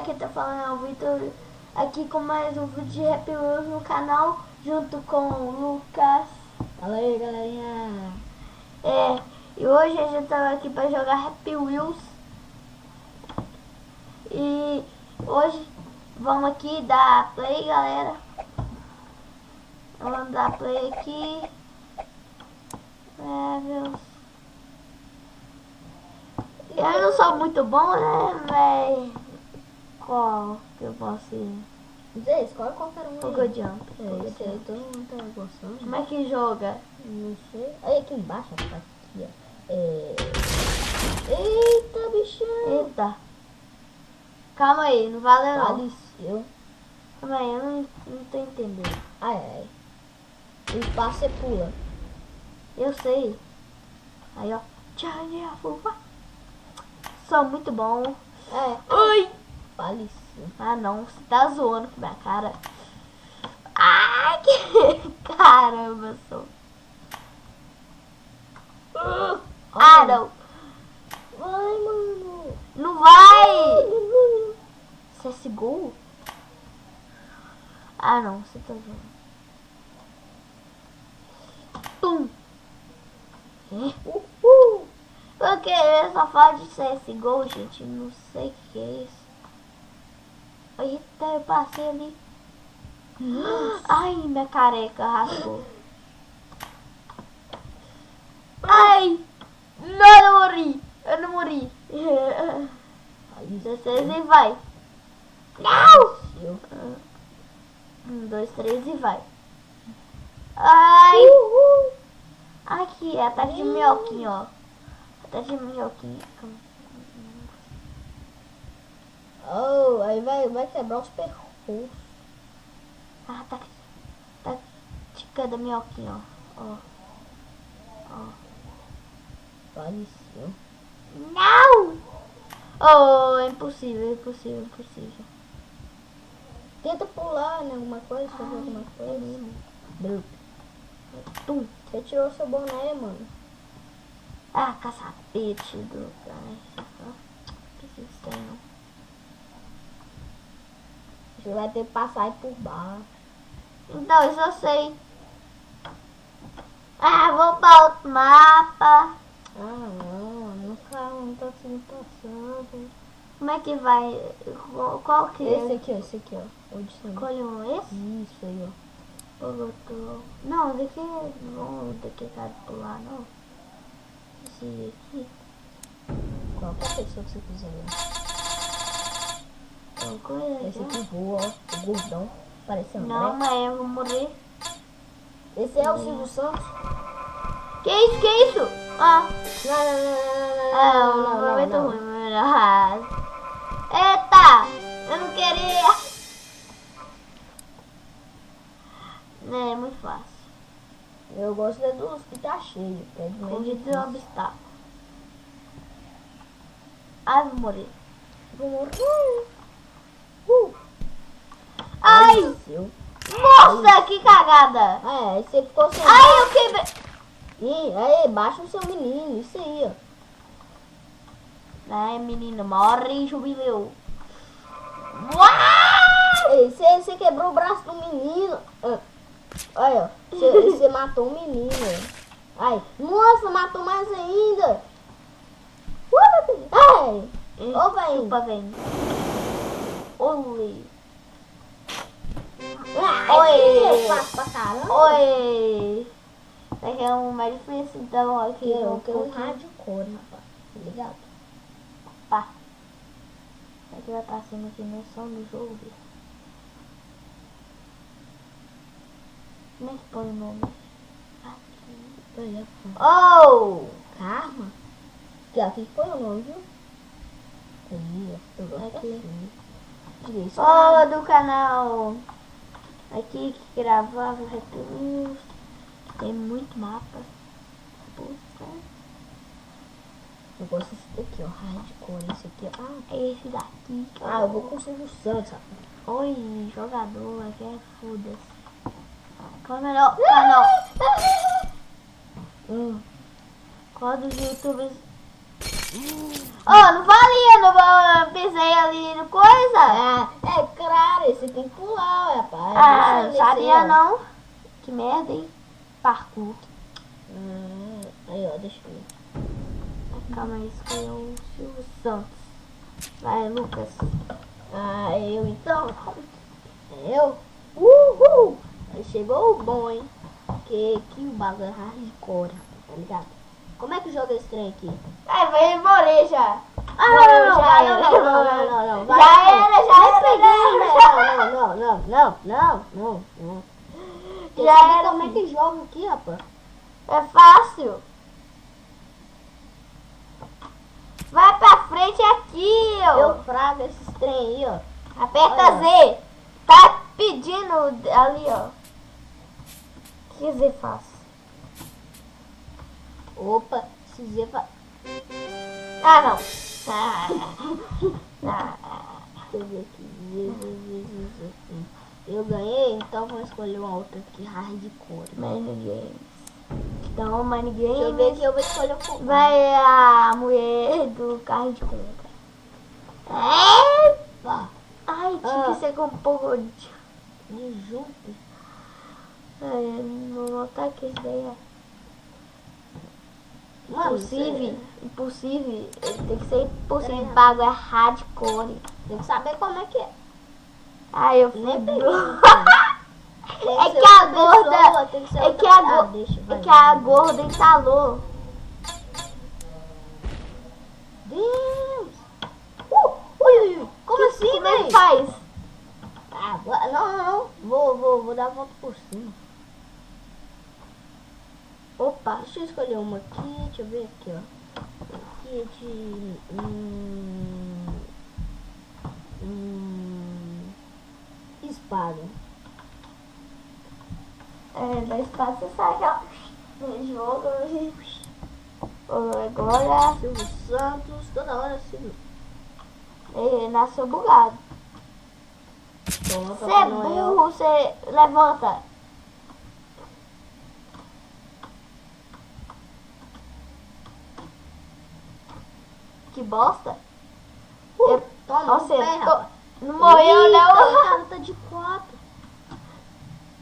quem tá falando é o Vitor, aqui com mais um vídeo de Happy Wheels no canal, junto com o Lucas. Fala aí, galerinha. E hoje a gente tá aqui pra jogar Happy Wheels. E hoje vamos aqui dar play, galera. Vamos dar play aqui. Eu não sou muito bom, né, velho? Qual que eu posso ir? Zé, escolhe qualquer um Pogo aí. Jump. Esse aí todo mundo tá gostando. Como é que joga? Não sei. Aí aqui embaixo, rapaz. Aqui, ó. Eita, bichão. Eita. Calma aí, não vale não. Faleceu. Calma aí, eu não tô entendendo. Ai, ai. O espaço você pula. Eu sei. Aí, ó. Tchau, sou muito bom. Ai! Faleceu. Ah, não. Você tá zoando com minha cara. Ai, que... Caramba, sou. Ah, não. Vai, mano. Não vai! CSGO? Ah, não. Você tá zoando. Pum! Porque eu só falo de CSGO, gente. Não sei o que é isso. Eita, eu passei ali. Ai, minha careca rasgou. Ai! Não, eu morri. Eu não morri. 16 e vai. Não! 1, 2, 3 e vai. Ai! Aqui, ataque de minhoquinho, ó. Ataque de minhoquinho. Oh, aí vai quebrar os percursos. Ah, tática da minhoquinha, ó. Ó. Faleceu. Não! Oh, é impossível, impossível, impossível. Tenta pular, né? Alguma coisa, fazer alguma coisa. Deu. Tum. Você tirou seu boné, mano. Ah, caçapete do... Que estranho. Você vai ter que passar aí por baixo. Então, isso eu sei. Ah, vou para outro mapa. Ah, não tá sendo passado. Como é que vai? Qual que é? Esse aqui, ó. O de cima. Escolhe esse? Isso aí, ó. Não, daqui não daqui tá de pular, não. Esse aqui. Qualquer pessoa que você quiser. Esse aqui voa, ó. O gordão. Parece André. Não, mas eu vou morrer. Esse é o Silvio Santos? Que isso? Ah. Não. Não, muito ruim. Eita! Eu não queria. É muito fácil. Eu gosto dos que tá cheio. Corrida é um obstáculo. Ai, vou morrer. Ai! Nossa, que cagada! Aí você ficou sem. Ai, eu quebrei. Ih, aí, baixa o seu menino. Isso aí, ó. Ai, menino, morre, jubileu. Uau! Ei, você quebrou o braço do menino. Olha, ó. Você matou o menino. Ai, nossa, matou mais ainda. Ai! Ô, velho. Chupa, vem. Oi. Oi! Fácil pra caramba. Oi. Daqui é um mais difícil, então aqui Eu quero um hardcore, rapaz. Ligado? Pá. Aqui vai pra cima aqui no som do jogo. Como é que põe o nome? Aqui. Oh! Karma? Aqui foi o nome, viu? Aí, ó. Eu gosto Aqui. assim. Fala do canal. Aqui que gravava Happy Wheels. Tem muito mapa. Puta. Eu gosto desse daqui, ó. Hardcore. Esse aqui, ó. Esse daqui. Eu vou com o Silvio Santos, rapaz. Oi, jogador. Aqui é foda-se. Qual é o melhor canal? Qual dos youtubers Oh, não valia, não pisei ali no coisa. Ah, é claro, você tem que pular, rapaz. Ah, Deixa não eu sabia descer, ó. não. Que merda, hein? Parkour. Aí, ó, deixa eu ver. Calma aí, escolheu o Silvio Santos. Vai, Lucas. Ah, eu então. Eu? Uhul! Aí chegou o bom, hein? Que o bagulho é hardcore, tá ligado? Como é que joga esse trem aqui? Ai, vai morrer já. Ah, Morreu, não, já não, era. não. Vai, Já não. era, já era. Não. Tem que Já saber era, como é que joga aqui, rapaz. É fácil. Vai pra frente aqui, ó. Eu frago esses trem aí, ó. Aperta Olha. Z. Tá pedindo ali, ó. Que Z faz? Opa, esse Z vai... Ah, não. Ah. Deixa eu ver aqui. Z. Eu ganhei, então vou escolher uma outra aqui, hardcore. Mini Games. Então, Mini Deixa eu ver Games. aqui, eu vou escolher o comando. Vai a mulher do carro de compra. Epa! Ai, tinha que ser com um pouco De junto. Ai, não vou botar aqui isso daí, ó. Mano, Impossível. Ele tem que ser impossível. Peraí, Pago é hardcore. tem que saber como é que é. Ai, eu Nem fui. peguei. Tem É ser que a outra gorda. pessoa, tem que ser É outra que a pessoa. gorda. Deixa, É vai, que a vai. gorda entalou. Deus! Ui. Como assim, Como é que velho? faz? Ah, não. Vou dar a volta por cima. Opa. Deixa eu escolher uma aqui. Deixa eu ver aqui, ó. Aqui é de... espada. Da espada você sai aquela. No jogo. Agora. Silvio Santos, toda hora Silvio. Ele nasceu bugado. Toma, Você é Papai Noel. burro, você levanta. Que bosta. Toma, Nossa, no pé, eu tô- rapaz. não morreu Eita, não. o cara tá de 4.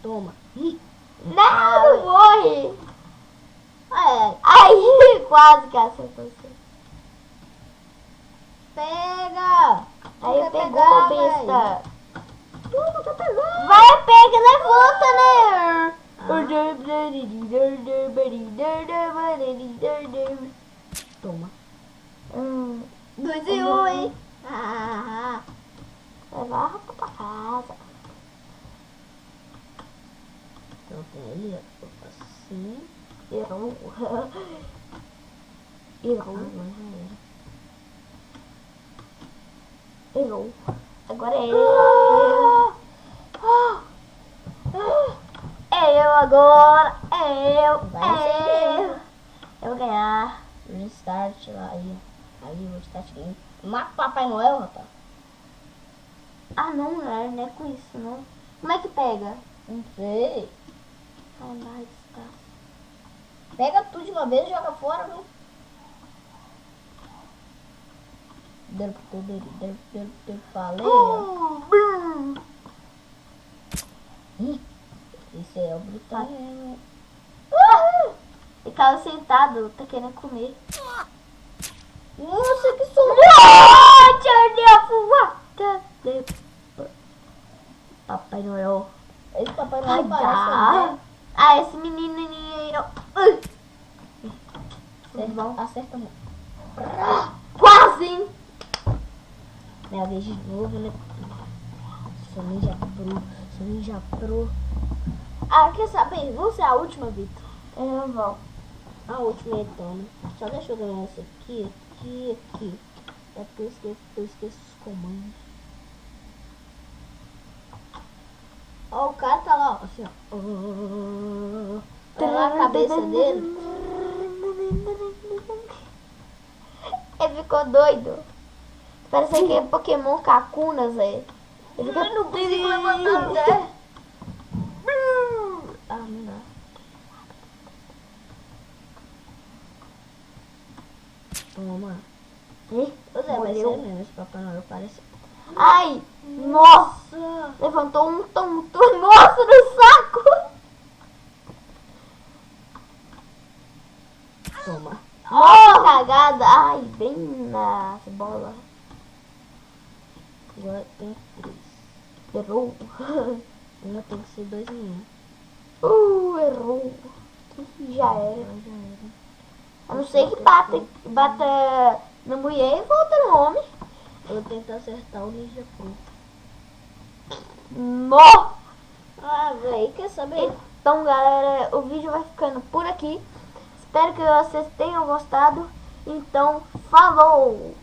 Toma. Não morre. É, Aí, quase que acertou você. pega. Aí Quer pegou, pegar, besta. Toma, tá pegando. Vai, pega e levanta, né? Toma. Hum, 2 e 1, hein? Ah, levar pra casa. então tem ali, ó. Assim. Errou. Errou. Agora é eu. É eu agora. É eu. Vai ser É eu. eu. Eu vou ganhar. Restart lá aí. Aí, restart game. Mata o Papai Noel, rapaz. Ah, não é com isso, não. Como é que pega? Não sei. Ai, mais espaço. Pega tudo de uma vez e joga fora, viu? Falei, ó. Esse é o brutal. Ele tava sentado, tá querendo comer. Nossa, que som! Papai Noel. Esse Papai Ai, Noel parece ah, esse menininho aí, ó. acerta, acerta muito. Quase, hein? Minha vez de novo, né? Sou ninja pro. Ah, quer saber? Vamos ser a última, Vitor. Eu vou. A última então, né? Só deixa eu ganhar esse aqui. É porque eu esqueço os comandos. Ó, o cara tá lá, ó, assim, ó. Olha lá a cabeça dele. Ele ficou doido. Parece que é Pokémon Kakuna, Zé. Ele fica... Não consigo levantar, né? Ah, não dá. Toma. Ih, Pois é, vai morreu. ser mesmo, esse Papai Noel parece. Ai, nossa. Levantou um tonto. Nossa, no saco. Toma. Nossa, cagada. Ai, bem na bola. Agora tem 3. Errou. Uma tem que ser 2 em Errou. Já era. um. Já era. A não ser que bata na mulher e volta no homem. Eu vou tentar acertar o Ninja Pro. Nossa. Ah, velho, quer saber? Então, galera, o vídeo vai ficando por aqui. Espero que vocês tenham gostado. Então, falou!